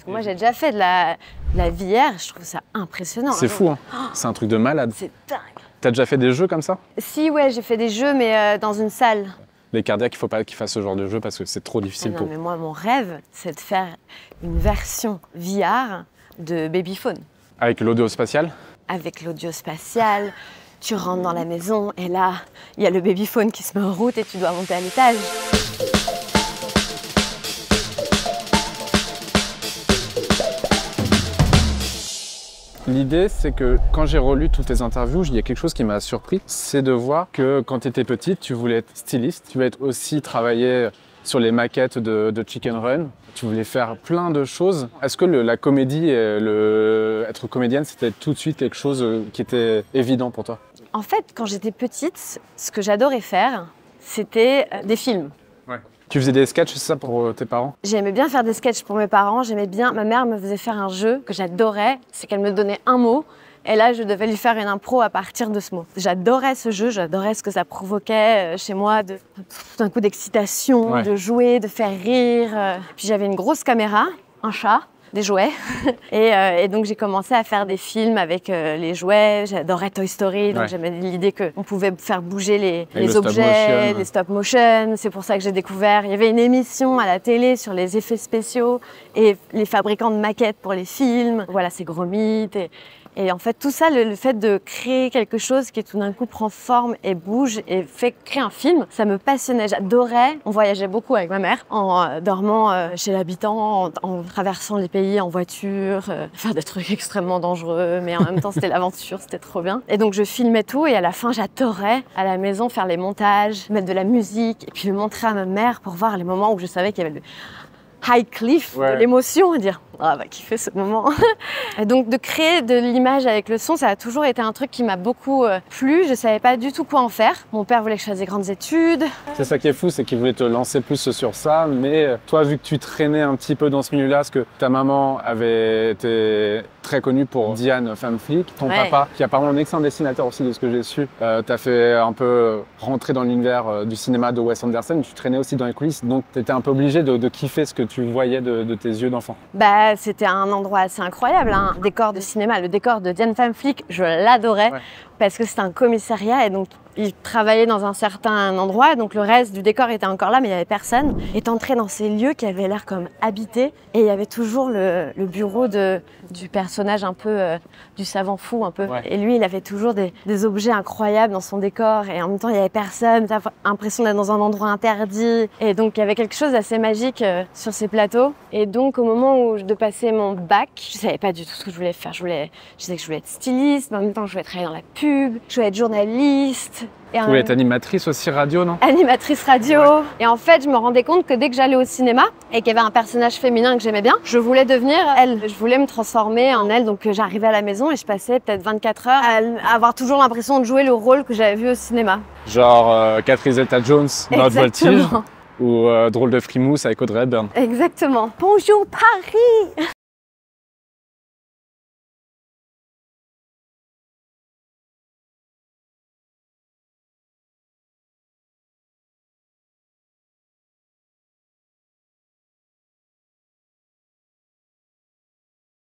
Moi, j'ai déjà fait de la VR, je trouve ça impressionnant. C'est fou, hein. C'est un truc de malade. C'est dingue. T'as déjà fait des jeux comme ça? Si, ouais, j'ai fait des jeux, mais dans une salle. Les cardiaques, il faut pas qu'ils fassent ce genre de jeu parce que c'est trop difficile non, mais moi, mon rêve, c'est de faire une version VR de Babyphone. Avec l'audio spatial? Avec l'audio spatial, tu rentres dans la maison et là, il y a le Babyphone qui se met en route et tu dois monter à l'étage. L'idée, c'est que quand j'ai relu toutes tes interviews, il y a quelque chose qui m'a surpris, c'est de voir que quand tu étais petite, tu voulais être styliste, tu voulais aussi travailler sur les maquettes de Chicken Run, tu voulais faire plein de choses. Est-ce que la comédie et être comédienne, c'était tout de suite quelque chose qui était évident pour toi? En fait, quand j'étais petite, ce que j'adorais faire, c'était des films. Ouais. Tu faisais des sketchs, c'est ça, pour tes parents? J'aimais bien faire des sketchs pour mes parents, j'aimais bien. Ma mère me faisait faire un jeu que j'adorais, c'est qu'elle me donnait un mot et là je devais lui faire une impro à partir de ce mot. J'adorais ce jeu, j'adorais ce que ça provoquait chez moi, tout un coup d'excitation, ouais. De jouer, de faire rire. Puis j'avais une grosse caméra, un chat, des jouets. Et donc j'ai commencé à faire des films avec les jouets. J'adorais Toy Story, donc j'aimais l'idée qu'on pouvait faire bouger les objets, les stop motion. C'est pour ça que j'ai découvert. Il y avait une émission à la télé sur les effets spéciaux et les fabricants de maquettes pour les films. Voilà, c'est Gromit. Et en fait, tout ça, le fait de créer quelque chose qui tout d'un coup prend forme et bouge et fait créer un film, ça me passionnait. J'adorais. On voyageait beaucoup avec ma mère en dormant chez l'habitant, en traversant les pays en voiture, faire des trucs extrêmement dangereux, mais en même temps, c'était l'aventure, c'était trop bien. Et donc, je filmais tout et à la fin, j'adorais à la maison faire les montages, mettre de la musique et puis le montrer à ma mère pour voir les moments où je savais qu'il y avait le high cliff de l'émotion et dire ah bah kiffer ce moment. Et donc de créer de l'image avec le son, ça a toujours été un truc qui m'a beaucoup plu. Je savais pas du tout quoi en faire. Mon père voulait que je fasse des grandes études. C'est ça qui est fou, c'est qu'il voulait te lancer plus sur ça, mais toi vu que tu traînais un petit peu dans ce milieu-là, parce que ta maman avait été très connue pour Diane Femme Flic, ton papa, qui est apparemment un excellent dessinateur aussi de ce que j'ai su, t'as fait un peu rentrer dans l'univers du cinéma de Wes Anderson, tu traînais aussi dans les coulisses, donc t'étais un peu obligé de kiffer ce que tu voyais de tes yeux d'enfant. Bah c'était un endroit assez incroyable, hein. Un décor de cinéma, le décor de Diane Femme Flic, je l'adorais parce que c'était un commissariat et donc il travaillait dans un certain endroit, donc le reste du décor était encore là, mais il n'y avait personne. Et t'entrais dans ces lieux qui avaient l'air comme habités, et il y avait toujours le bureau du personnage un peu, du savant fou un peu. Ouais. Et lui, il avait toujours des objets incroyables dans son décor, et en même temps, il n'y avait personne, t'as l'impression d'être dans un endroit interdit. Et donc, il y avait quelque chose d'assez magique sur ces plateaux. Et donc, au moment où de passer mon bac, je savais pas du tout ce que je voulais faire. Je savais que je voulais être styliste, mais en même temps, je voulais travailler dans la pub, je voulais être journaliste. Tu voulais être animatrice aussi radio, non? Animatrice radio. Ouais. Et en fait, je me rendais compte que dès que j'allais au cinéma et qu'il y avait un personnage féminin que j'aimais bien, je voulais devenir elle. Je voulais me transformer en elle. Donc j'arrivais à la maison et je passais peut-être 24 heures à avoir toujours l'impression de jouer le rôle que j'avais vu au cinéma. Genre Catherine Zeta-Jones dans Haute Voltige ou Drôle de frimousse avec Audrey Hepburn. Exactement. Bonjour Paris.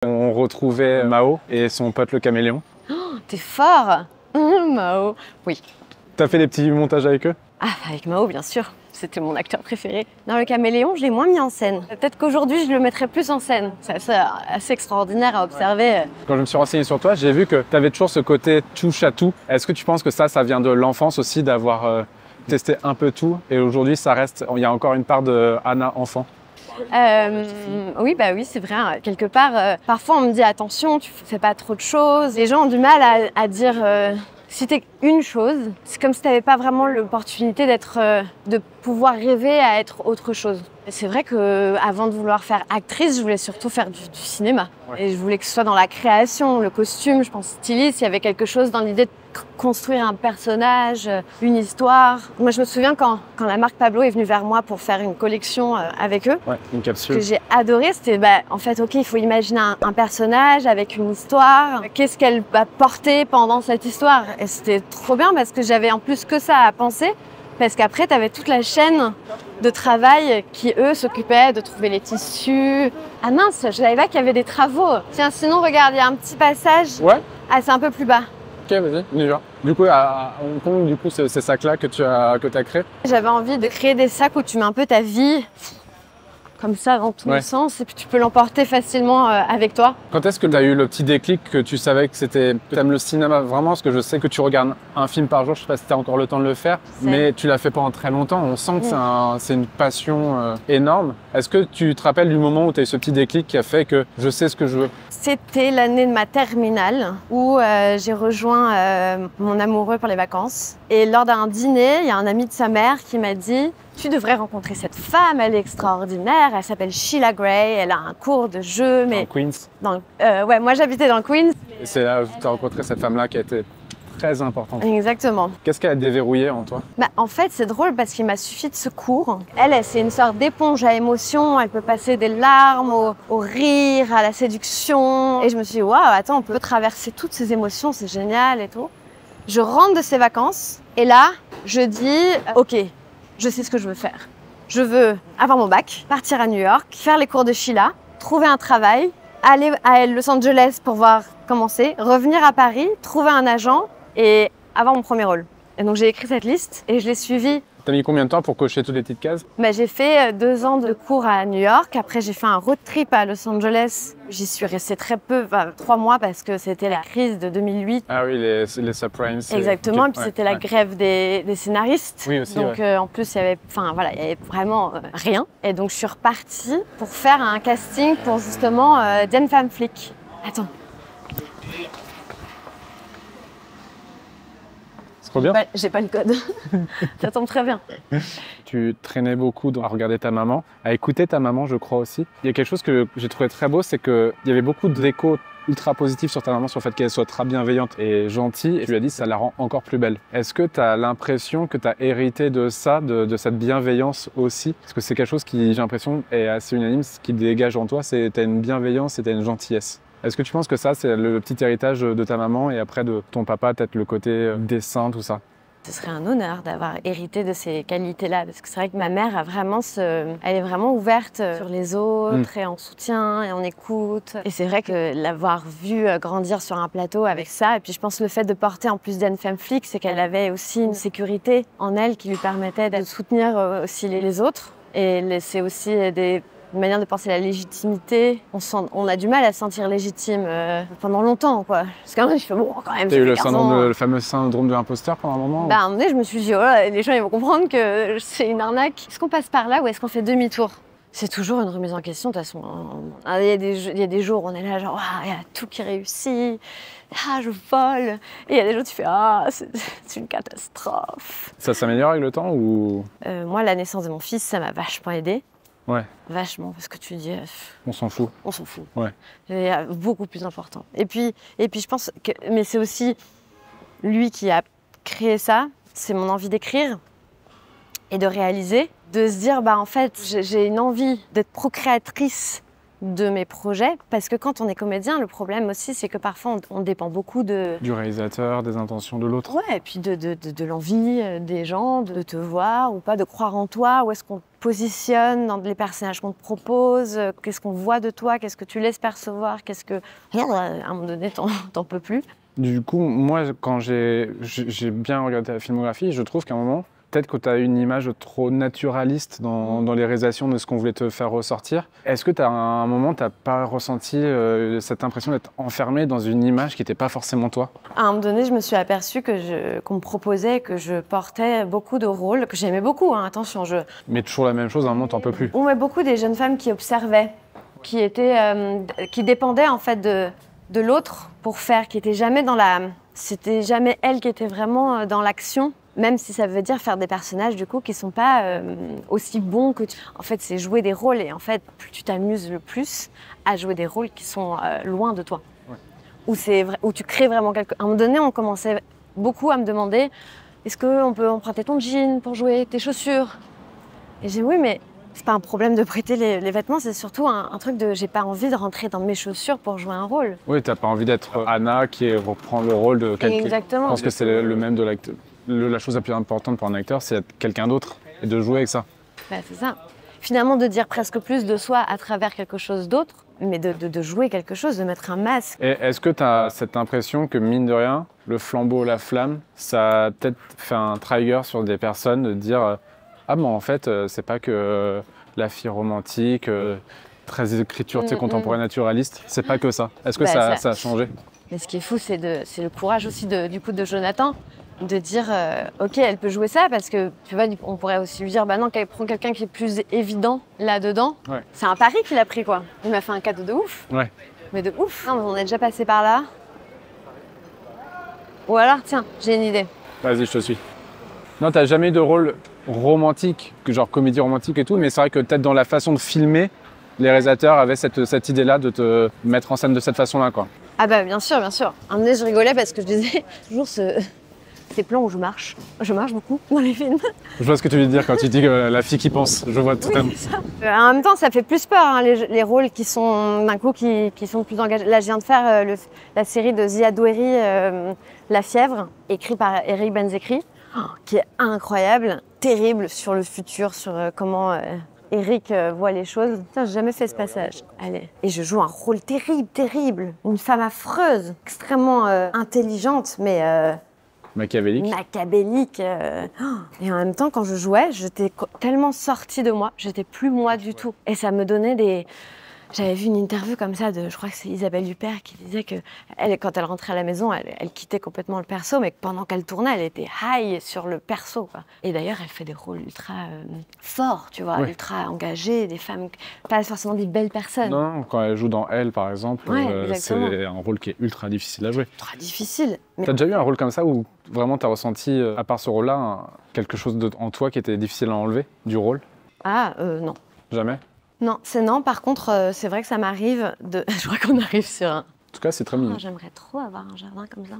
On retrouvait Mao et son pote le caméléon. Oh, t'es fort. Mao, oui. T'as fait des petits montages avec eux? Ah, avec Mao, bien sûr. C'était mon acteur préféré. Dans le caméléon, je l'ai moins mis en scène. Peut-être qu'aujourd'hui, je le mettrais plus en scène. C'est assez extraordinaire à observer. Quand je me suis renseigné sur toi, j'ai vu que tu avais toujours ce côté touche à tout. Est-ce que tu penses que ça vient de l'enfance aussi, d'avoir testé un peu tout? Et aujourd'hui, ça reste, il y a encore une part de Anna enfant? Oui, bah oui, c'est vrai. Quelque part, parfois on me dit attention, tu fais pas trop de choses. Les gens ont du mal à dire si t'es une chose. C'est comme si t'avais pas vraiment l'opportunité de pouvoir rêver à être autre chose. C'est vrai que avant de vouloir faire actrice, je voulais surtout faire du cinéma. Ouais. Et je voulais que ce soit dans la création, le costume, je pense styliste. Il y avait quelque chose dans l'idée de construire un personnage, une histoire. Moi, je me souviens quand la marque Pablo est venue vers moi pour faire une collection avec eux. Ouais, une capsule. Ce que j'ai adoré, c'était en fait, ok, il faut imaginer un personnage avec une histoire. Qu'est-ce qu'elle va porter pendant cette histoire? Et c'était trop bien parce que j'avais en plus que ça à penser. Parce qu'après, tu avais toute la chaîne de travail qui, eux, s'occupaient de trouver les tissus. Ah mince, je savais pas qu'il y avait des travaux. Tiens, sinon, regarde, il y a un petit passage. Ouais. Ah, c'est un peu plus bas. Ok, vas-y, on y va. Du coup, à Hong Kong, du coup, c'est ces sacs-là que tu as créés? J'avais envie de créer des sacs où tu mets un peu ta vie comme ça dans tous les sens et puis tu peux l'emporter facilement avec toi. Quand est-ce que tu as eu le petit déclic que tu savais que tu aimes le cinéma vraiment? Parce que je sais que tu regardes un film par jour, je sais pas si tu as encore le temps de le faire, mais tu l'as fait pendant très longtemps. On sent que c'est une passion énorme. Est-ce que tu te rappelles du moment où tu as eu ce petit déclic qui a fait que je sais ce que je veux? C'était l'année de ma terminale où j'ai rejoint mon amoureux pour les vacances. Et lors d'un dîner, il y a un ami de sa mère qui m'a dit « Tu devrais rencontrer cette femme, elle est extraordinaire, elle s'appelle Sheila Gray, elle a un cours de jeu. » Dans Queens? Ouais, moi j'habitais dans Queens. Et c'est là où tu as rencontré cette femme-là qui a été très importante. Exactement. Qu'est-ce qu'elle a déverrouillé en toi? En fait, c'est drôle parce qu'il m'a suffi de ce cours. Elle, c'est une sorte d'éponge à émotions. Elle peut passer des larmes au rire, à la séduction. Et je me suis dit, waouh, attends, on peut traverser toutes ces émotions, c'est génial et tout. Je rentre de ces vacances et là, je dis, ok, je sais ce que je veux faire. Je veux avoir mon bac, partir à New York, faire les cours de Sheila, trouver un travail, aller à Los Angeles pour voir commencer, revenir à Paris, trouver un agent et avoir mon premier rôle. Et donc j'ai écrit cette liste et je l'ai suivie. T'as mis combien de temps pour cocher toutes les petites cases? J'ai fait 2 ans de cours à New York. Après, j'ai fait un road trip à Los Angeles. J'y suis restée très peu, 3 mois parce que c'était la crise de 2008. Ah oui, les subprimes. Exactement, et puis c'était la grève des scénaristes. Oui, aussi, donc en plus, il y avait vraiment rien. Et donc je suis repartie pour faire un casting pour justement Diane Femme Flic. Attends. Trop bien. J'ai pas le code. Ça tombe très bien. Tu traînais beaucoup à regarder ta maman, à écouter ta maman, je crois aussi. Il y a quelque chose que j'ai trouvé très beau, c'est qu'il y avait beaucoup d'échos ultra positifs sur ta maman, sur le fait qu'elle soit très bienveillante et gentille. Et tu lui as dit, ça la rend encore plus belle. Est-ce que tu as l'impression que tu as hérité de ça, de cette bienveillance aussi? Parce que c'est quelque chose qui, j'ai l'impression, est assez unanime, ce qui dégage en toi, c'est tu as une bienveillance et tu as une gentillesse. Est-ce que tu penses que ça, c'est le petit héritage de ta maman et après de ton papa, peut-être le côté dessin, tout ça? Ce serait un honneur d'avoir hérité de ces qualités-là, parce que c'est vrai que ma mère a vraiment elle est vraiment ouverte sur les autres et en soutien et en écoute. Et c'est vrai que l'avoir vue grandir sur un plateau avec ça, et puis je pense le fait de porter en plus Diane Femme Flic, c'est qu'elle avait aussi une sécurité en elle qui lui permettait de soutenir aussi les autres. Et c'est aussi une manière de penser la légitimité. On a du mal à se sentir légitime pendant longtemps, quoi. Parce qu'à un moment, je fais bon, quand même. T'as eu le fameux syndrome de l'imposteur pendant un moment? À un moment donné, je me suis dit, oh là, les gens ils vont comprendre que c'est une arnaque. Est-ce qu'on passe par là ou est-ce qu'on fait demi-tour? C'est toujours une remise en question, de toute façon. Il y a des jours où on est là, genre, il y a tout qui réussit. Ah, je vole. Et il y a des jours où tu fais, c'est une catastrophe. Ça s'améliore avec le temps ou? Moi, la naissance de mon fils, ça m'a vachement aidée. Ouais. Vachement, parce que tu dis... on s'en fout. On s'en fout. Ouais. C'est beaucoup plus important. Et puis je pense que... Mais c'est aussi lui qui a créé ça. C'est mon envie d'écrire et de réaliser. De se dire, en fait, j'ai une envie d'être procréatrice de mes projets. Parce que quand on est comédien, le problème aussi, c'est que parfois, on dépend beaucoup du réalisateur, des intentions de l'autre. Ouais, et puis de l'envie des gens, de te voir ou pas, de croire en toi. Où est-ce qu'on te positionne dans les personnages qu'on te propose? Qu'est-ce qu'on voit de toi? Qu'est-ce que tu laisses percevoir? Qu'est-ce que... À un moment donné, t'en peux plus. Du coup, moi, quand j'ai bien regardé ta filmographie, je trouve qu'à un moment, peut-être que tu as une image trop naturaliste dans les réalisations de ce qu'on voulait te faire ressortir. Est-ce que à un moment, tu n'as pas ressenti cette impression d'être enfermé dans une image qui n'était pas forcément toi? À un moment donné, je me suis aperçue qu'on me proposait, que je portais beaucoup de rôles, que j'aimais beaucoup, attention. Mais toujours la même chose, à un moment, tu n'en peux plus. On met beaucoup des jeunes femmes qui observaient, qui dépendaient en fait de l'autre pour faire, qui n'étaient jamais dans la... C'était jamais elle qui était vraiment dans l'action. Même si ça veut dire faire des personnages du coup qui sont pas aussi bons que tu... En fait, c'est jouer des rôles et en fait, plus tu t'amuses le plus à jouer des rôles qui sont loin de toi. Ouais. Où tu crées vraiment quelque... À un moment donné, on commençait beaucoup à me demander est-ce qu'on peut emprunter ton jean pour jouer, tes chaussures? Et j'ai dit oui, mais c'est pas un problème de prêter les vêtements, c'est surtout un truc de j'ai pas envie de rentrer dans mes chaussures pour jouer un rôle. Oui, t'as pas envie d'être Anna qui reprend le rôle de quelqu'un. Exactement. Je pense que c'est le même de l'acteur. La chose la plus importante pour un acteur, c'est d'être quelqu'un d'autre et de jouer avec ça. Bah, c'est ça. Finalement, de dire presque plus de soi à travers quelque chose d'autre, mais de jouer quelque chose, de mettre un masque. Et est-ce que tu as cette impression que, mine de rien, le flambeau, la flamme, ça a peut-être fait un trigger sur des personnes de dire ah, mais en fait, c'est pas que la fille romantique, très écriture contemporaine naturaliste, c'est pas que ça. Est-ce que ça a changé? Mais ce qui est fou, c'est le courage aussi du coup de Jonathan, de dire ok, elle peut jouer ça, parce que tu vois, on pourrait aussi lui dire bah non, qu'elle prend quelqu'un qui est plus évident là-dedans. Ouais. C'est un pari qu'il a pris, quoi. Il m'a fait un cadeau de ouf. Ouais. Mais de ouf. Non, on est déjà passé par là. Ou alors, tiens, j'ai une idée. Vas-y, je te suis. Non, t'as jamais eu de rôle romantique, genre comédie romantique et tout, mais c'est vrai que peut-être dans la façon de filmer, les réalisateurs avaient cette idée-là de te mettre en scène de cette façon-là, quoi. Ah bah bien sûr, bien sûr. Un moment, je rigolais parce que je disais toujours ces plans où je marche. Je marche beaucoup dans les films. Je vois ce que tu veux dire quand tu dis que la fille qui pense. Je vois totalement. Oui, en même temps, ça fait plus peur, hein, les rôles qui sont d'un coup qui sont plus engagés. Là, je viens de faire la série de Ziad Doueri, La Fièvre, écrit par Eric Benzekri, qui est incroyable, terrible sur le futur, sur comment Eric voit les choses. Putain, j'ai jamais fait ce passage. Allez. Et je joue un rôle terrible, terrible. Une femme affreuse, extrêmement intelligente, mais machiavélique. Machiavélique. Et en même temps, quand je jouais, j'étais tellement sortie de moi, j'étais plus moi du tout. Et ça me donnait des... J'avais vu une interview comme ça je crois que c'est Isabelle Huppert qui disait que quand elle rentrait à la maison, elle quittait complètement le perso, mais que pendant qu'elle tournait, elle était high sur le perso, quoi. Et d'ailleurs, elle fait des rôles ultra forts, tu vois, ultra engagés, des femmes, pas forcément des belles personnes. Non, quand elle joue dans Elle, par exemple, c'est un rôle qui est ultra difficile à jouer. Ultra difficile. Mais... T'as déjà eu un rôle comme ça où vraiment t'as ressenti, à part ce rôle-là, quelque chose en toi qui était difficile à enlever du rôle? Ah, non. Jamais? Non, c'est non. Par contre, c'est vrai que ça m'arrive de... Je crois qu'on arrive sur un... En tout cas, c'est très mignon. J'aimerais trop avoir un jardin comme ça.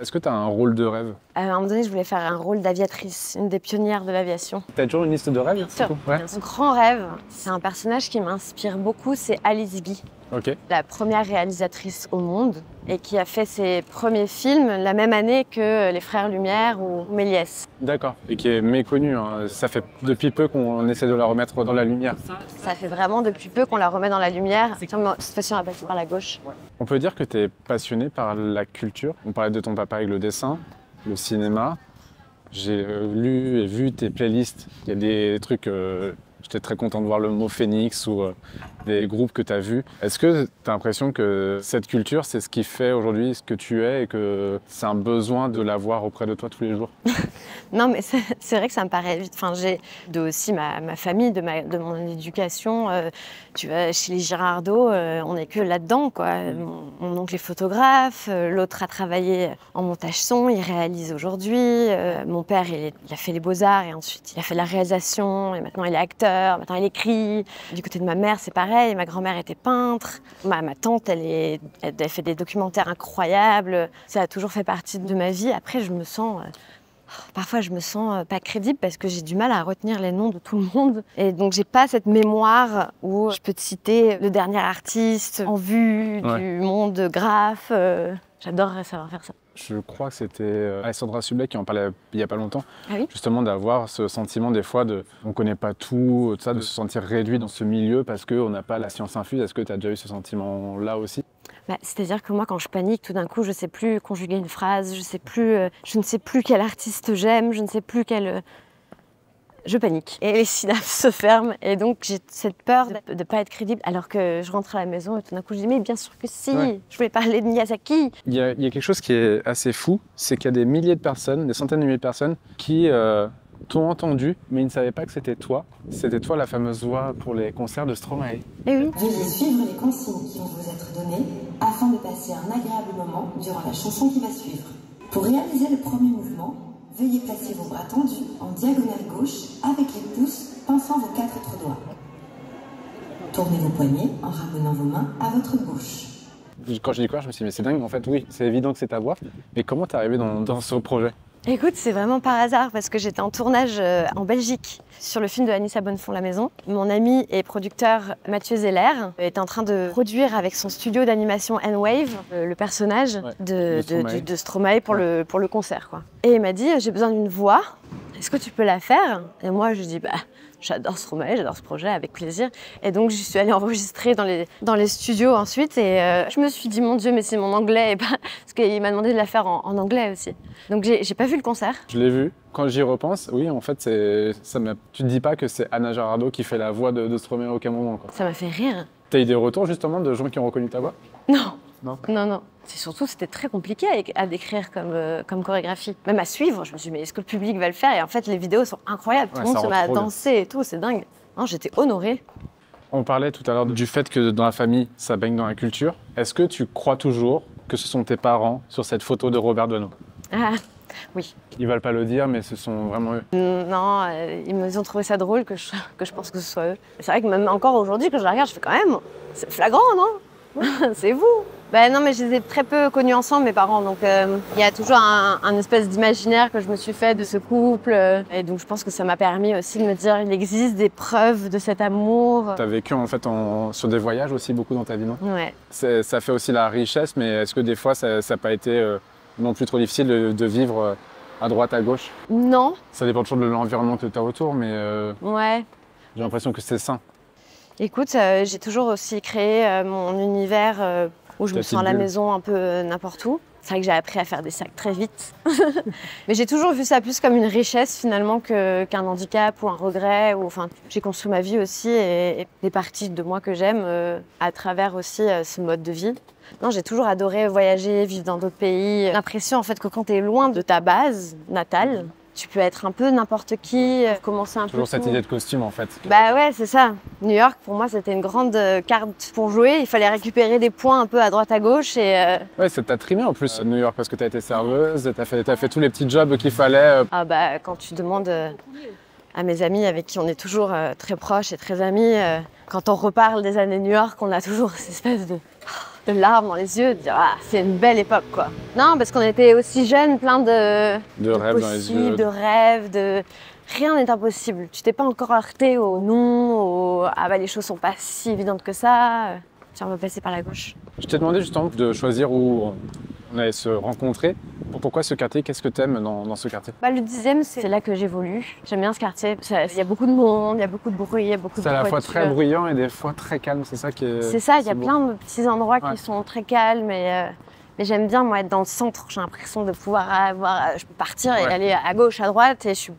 Est-ce que tu as un rôle de rêve? À un moment donné, je voulais faire un rôle d'aviatrice, une des pionnières de l'aviation. Tu as toujours une liste de rêves? Bien sûr. Ouais. Mon grand rêve, c'est un personnage qui m'inspire beaucoup, c'est Alice Guy. Okay. La première réalisatrice au monde et qui a fait ses premiers films la même année que Les Frères Lumière ou Méliès. D'accord, et qui est méconnue. Hein. Ça fait depuis peu qu'on essaie de la remettre dans la lumière. Ça fait vraiment depuis peu qu'on la remet dans la lumière. Cette fois-ci, on va passer par la gauche. Ouais. On peut dire que tu es passionné par la culture. On parlait de ton papa avec le dessin, le cinéma. J'ai lu et vu tes playlists. Il y a des trucs... J'étais très content de voir le mot Phoenix ou des groupes que tu as vus. Est-ce que tu as l'impression que cette culture, c'est ce qui fait aujourd'hui ce que tu es et que c'est un besoin de l'avoir auprès de toi tous les jours? Non, mais c'est vrai que ça me paraît vite. Enfin, j'ai aussi ma famille, de mon éducation. Tu vois, chez les Girardot, on n'est que là-dedans, quoi. Mon oncle est photographe, l'autre a travaillé en montage son, il réalise aujourd'hui. Mon père, il a fait les beaux-arts et ensuite il a fait de la réalisation et maintenant il est acteur. Maintenant, il écrit. Du côté de ma mère, c'est pareil. Ma grand-mère était peintre. Ma tante, elle fait des documentaires incroyables. Ça a toujours fait partie de ma vie. Après, parfois, je me sens pas crédible parce que j'ai du mal à retenir les noms de tout le monde. Et donc, j'ai pas cette mémoire où je peux te citer le dernier artiste en vue du monde graphe. J'adorerais savoir faire ça. Je crois que c'était Alessandra Sublet qui en parlait il n'y a pas longtemps. Ah oui? Justement, d'avoir ce sentiment des fois on ne connaît pas tout, ça, de se sentir réduit dans ce milieu parce qu'on n'a pas la science infuse. Est-ce que tu as déjà eu ce sentiment-là aussi? C'est-à-dire que moi, quand je panique, tout d'un coup, je ne sais plus conjuguer une phrase, je ne sais plus quel artiste j'aime, je ne sais plus quel... Je panique et les synapses se ferment et donc j'ai cette peur de ne pas être crédible alors que je rentre à la maison et tout d'un coup je dis mais bien sûr que si, je voulais parler de Miyazaki. Il y a quelque chose qui est assez fou, c'est qu'il y a des milliers de personnes, des centaines de milliers de personnes qui t'ont entendu mais ils ne savaient pas que c'était toi. C'était toi la fameuse voix pour les concerts de Stromae. Eh oui. Veuillez suivre les consignes qui vont vous être données afin de passer un agréable moment durant la chanson qui va suivre. Pour réaliser le premier mouvement, veuillez placer vos bras tendus en diagonale gauche avec les pouces pinçant vos 4 autres doigts. Tournez vos poignets en ramenant vos mains à votre bouche. Quand j'ai découvert, je me suis dit mais c'est dingue, en fait oui, c'est évident que c'est ta voix. Mais comment t'es arrivé dans ce projet? Écoute, c'est vraiment par hasard parce que j'étais en tournage en Belgique sur le film de Anissa Bonnefond La Maison. Mon ami et producteur Mathieu Zeller était en train de produire avec son studio d'animation N-Wave le personnage de Stromae pour le concert, quoi. Et il m'a dit j'ai besoin d'une voix, est-ce que tu peux la faire? Et moi je dis j'adore Stromae, j'adore ce projet, avec plaisir. Et donc, je suis allée enregistrer dans les studios ensuite. Et je me suis dit, mon Dieu, mais c'est mon anglais. Et parce qu'il m'a demandé de la faire en anglais aussi. Donc, j'ai pas vu le concert. Je l'ai vu. Quand j'y repense, oui, en fait, tu te dis pas que c'est Anna Girardot qui fait la voix de Stromae à aucun moment, quoi. Ça m'a fait rire. T'as eu des retours, justement, de gens qui ont reconnu ta voix? Non. Non. Non. C'est surtout, c'était très compliqué à décrire comme chorégraphie. Même à suivre, je me suis dit, mais est-ce que le public va le faire? Et en fait, les vidéos sont incroyables. Tout le monde se met à danser et tout, c'est dingue. Non, j'étais honorée. On parlait tout à l'heure du fait que dans la famille, ça baigne dans la culture. Est-ce que tu crois toujours que ce sont tes parents sur cette photo de Robert Doisneau? Ah, oui. Ils veulent pas le dire, mais ce sont vraiment eux. Non, ils ont trouvé ça drôle que je pense que ce soit eux. C'est vrai que même encore aujourd'hui, quand je la regarde, je fais quand même, c'est flagrant, non? C'est vous. Ben non, mais je les ai très peu connus ensemble, mes parents. Donc, il y a toujours un espèce d'imaginaire que je me suis fait de ce couple. Et donc, je pense que ça m'a permis aussi de me dire il existe des preuves de cet amour. Tu as vécu en fait sur des voyages aussi beaucoup dans ta vie, non? Ouais. Ça fait aussi la richesse, mais est-ce que des fois, ça n'a pas été non plus trop difficile de vivre à droite, à gauche? Non. Ça dépend toujours de l'environnement que tu as autour, mais ouais. J'ai l'impression que c'est sain. Écoute, j'ai toujours aussi créé mon univers où je me sens à la maison un peu n'importe où. C'est vrai que j'ai appris à faire des sacs très vite. Mais j'ai toujours vu ça plus comme une richesse finalement qu'un handicap ou un regret. Enfin, j'ai construit ma vie aussi et des parties de moi que j'aime à travers aussi ce mode de vie. Non, j'ai toujours adoré voyager, vivre dans d'autres pays. L'impression en fait que quand tu es loin de ta base natale, tu peux être un peu n'importe qui, commencer un peu toujours cette idée de costume en fait. Bah ouais, c'est ça. New York, pour moi, c'était une grande carte pour jouer. Il fallait récupérer des points un peu à droite à gauche et... Ouais, ça t'a trimé en plus, New York, parce que t'as été serveuse, t'as fait tous les petits jobs qu'il fallait. Ah bah, quand tu demandes à mes amis avec qui on est toujours très proches et très amis, quand on reparle des années New York, on a toujours cette espèce de larmes dans les yeux, de dire ah, c'est une belle époque quoi. Non, parce qu'on était aussi jeunes, plein de rêves dans les yeux. De rêves, rien n'est impossible. Tu t'es pas encore heurté au non, ah bah les choses sont pas si évidentes que ça. Tiens, on va passer par la gauche. Je t'ai demandé justement de choisir où on allait se rencontrer. Pourquoi ce quartier? Qu'est-ce que tu aimes dans ce quartier? Bah, le 10e, c'est là que j'évolue. J'aime bien ce quartier. Il y a beaucoup de monde, il y a beaucoup de bruit, il y a beaucoup de voitures. C'est à la fois très bruyant et des fois très calme, c'est ça qui est... C'est ça, il y a plein de petits endroits qui sont très calmes. Mais j'aime bien, moi, être dans le centre. J'ai l'impression de pouvoir avoir... Je peux partir et aller à gauche, à droite et je suis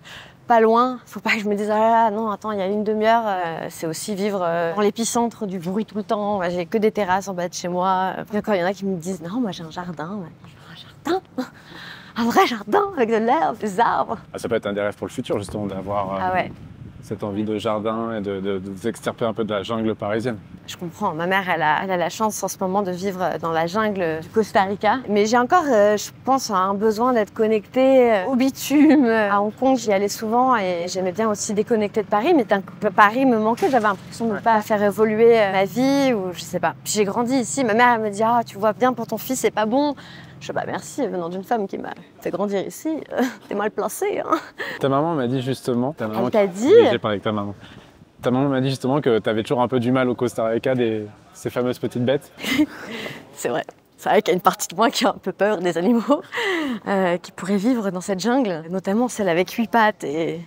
pas loin. Faut pas que je me dise, ah là, non, attends, il y a une demi-heure. C'est aussi vivre dans l'épicentre du bruit tout le temps. J'ai que des terrasses en bas de chez moi. Puis encore, il y en a qui me disent, non, moi j'ai un jardin. Un vrai jardin avec de l'herbe, des arbres. Ah, ça peut être un des rêves pour le futur, justement, d'avoir cette envie de jardin et de s'extirper un peu de la jungle parisienne. Je comprends. Ma mère, elle a la chance en ce moment de vivre dans la jungle du Costa Rica. Mais j'ai encore, je pense, un besoin d'être connectée au bitume. À Hong Kong, j'y allais souvent et j'aimais bien aussi déconnecter de Paris. Mais Paris me manquait. J'avais l'impression de ne pas faire évoluer ma vie ou je sais pas. Puis j'ai grandi ici. Ma mère, elle me dit, ah, tu vois bien pour ton fils, c'est pas bon. Je dis, bah merci, venant d'une femme qui m'a fait grandir ici, t'es mal placée. Hein. Ta maman m'a dit justement... Elle t'a dit? Oui, j'ai parlé avec ta maman. Ta maman m'a dit justement que t'avais toujours un peu du mal au Costa Rica, ces fameuses petites bêtes. C'est vrai. C'est vrai qu'il y a une partie de moi qui a un peu peur des animaux, qui pourraient vivre dans cette jungle, notamment celle avec 8 pattes et...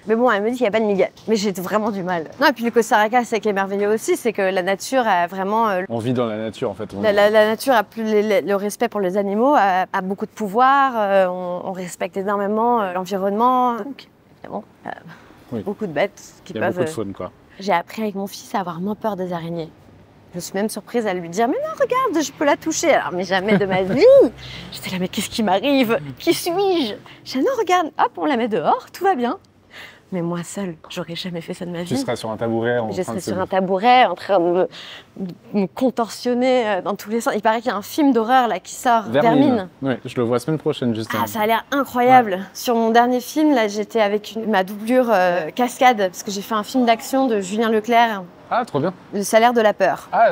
Mais bon, elle me dit qu'il n'y a pas de migale. Mais j'ai vraiment du mal. Non, et puis le Costa Rica, c'est qui est merveilleux aussi, c'est que la nature a vraiment... On vit dans la nature, en fait. La nature a plus le respect pour les animaux, a beaucoup de pouvoir. On respecte énormément l'environnement. Donc, évidemment, beaucoup de bêtes qui peuvent... Il y a beaucoup de faune, quoi. J'ai appris avec mon fils à avoir moins peur des araignées. Je suis même surprise à lui dire « Mais non, regarde, je peux la toucher !» Alors, mais jamais de ma vie. J'étais là, mais qu'est-ce qui m'arrive? Qui suis-je? J'ai dit « Non, regarde, hop, on la met dehors, tout va bien. » Mais moi seule, j'aurais jamais fait ça de ma vie. Tu serais sur un tabouret Je serais sur un tabouret en train de me contorsionner dans tous les sens. Il paraît qu'il y a un film d'horreur là qui sort, Vermine. Oui, je le vois la semaine prochaine justement. Ah, ça a l'air incroyable. Ouais. Sur mon dernier film, là, j'étais avec ma doublure cascade parce que j'ai fait un film d'action de Julien Leclerc. Ah, trop bien. Le salaire de la peur. Ah,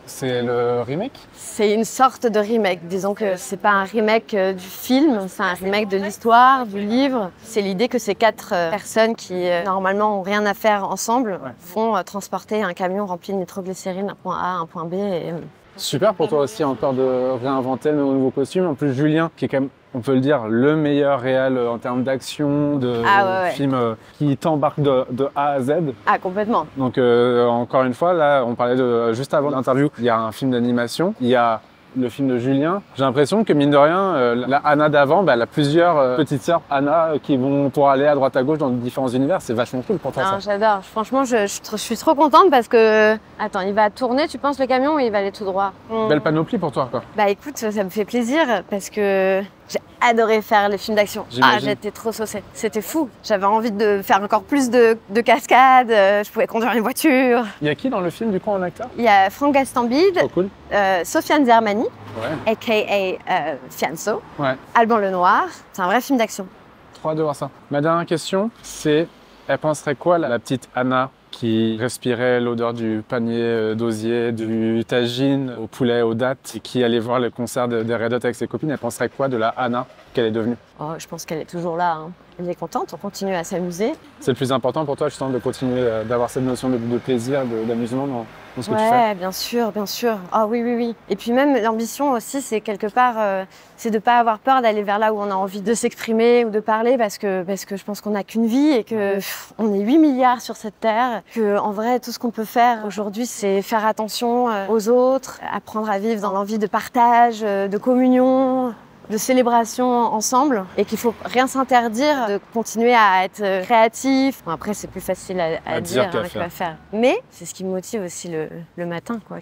c'est le remake? C'est une sorte de remake. Disons que c'est pas un remake du film, c'est un remake de l'histoire, du livre. C'est l'idée que ces 4 personnes qui, normalement, ont rien à faire ensemble, vont transporter un camion rempli de nitroglycérine d'un point A à un point B. Et... Super pour toi aussi encore de réinventer le nouveau costume. En plus, Julien, qui est quand même on peut le dire, le meilleur réel en termes d'action, de film qui t'embarque de A à Z. Ah, complètement. Donc, encore une fois, là, on parlait juste avant l'interview, il y a un film d'animation, il y a le film de Julien. J'ai l'impression que, mine de rien, la Anna d'avant, elle a plusieurs petites sœurs Anna qui vont pour aller à droite à gauche dans différents univers. C'est vachement cool pour toi, ça. J'adore. Franchement, je suis trop contente parce que... Attends, il va tourner, tu penses, le camion, ou il va aller tout droit? Belle panoplie pour toi, quoi. Bah écoute, ça me fait plaisir parce que j'ai adoré faire les films d'action. Ah, j'étais trop saucée. C'était fou. J'avais envie de faire encore plus de cascades. Je pouvais conduire une voiture. Il y a qui dans le film, du coup, en acteur? Il y a Franck Gastambide, cool. Sofiane Zermani, a.k.a. Fianso, Alban Lenoir. C'est un vrai film d'action. Trop hâte de voir ça. Ma dernière question, c'est, elle penserait quoi, la petite Anna qui respirait l'odeur du panier d'osier, du tagine au poulet, aux dattes, et qui allait voir le concert des Red Hot avec ses copines, elle penserait quoi de la Anna qu'elle est devenue? Oh, je pense qu'elle est toujours là. Hein. Elle est contente, on continue à s'amuser. C'est le plus important pour toi, justement, de continuer d'avoir cette notion de plaisir, d'amusement dans ce que tu fais? Ouais, bien sûr, bien sûr. Ah oui, oui, oui. Et puis même, l'ambition aussi, c'est quelque part, c'est de ne pas avoir peur d'aller vers là où on a envie de s'exprimer ou de parler, parce que je pense qu'on n'a qu'une vie et qu'on est 8 milliards sur cette terre. En vrai, tout ce qu'on peut faire aujourd'hui, c'est faire attention aux autres, apprendre à vivre dans l'envie de partage, de communion, de célébration ensemble, et qu'il faut rien s'interdire de continuer à être créatif. Bon, après, c'est plus facile à dire qu'à faire. Mais c'est ce qui me motive aussi le matin, quoi.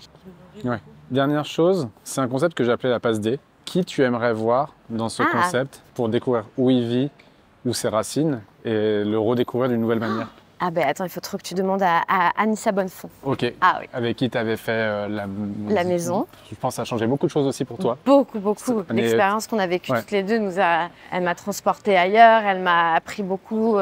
Ouais. Dernière chose, c'est un concept que j'ai appelé la passe D. Qui tu aimerais voir dans ce concept pour découvrir où il vit, où ses racines, et le redécouvrir d'une nouvelle manière? Ah ben attends, il faut trop que tu demandes à Anissa Bonnefond. Ok. Ah oui. Avec qui tu avais fait la maison. Je pense que ça a changé beaucoup de choses aussi pour toi. Beaucoup, beaucoup. L'expérience qu'on a vécue toutes les deux, elle m'a transportée ailleurs, elle m'a appris beaucoup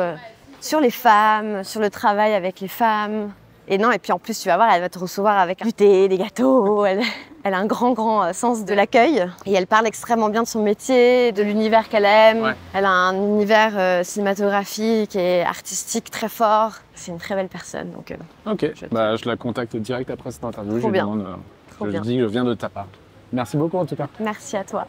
sur les femmes, sur le travail avec les femmes. Et puis en plus, tu vas voir, elle va te recevoir avec du thé, des gâteaux. Elle a un grand sens de l'accueil. Et elle parle extrêmement bien de son métier, de l'univers qu'elle aime. Ouais. Elle a un univers cinématographique et artistique très fort. C'est une très belle personne. Donc, ok, je la contacte direct après cette interview. Trop bien. Je lui dis que je viens de ta part. Merci beaucoup en tout cas. Merci à toi.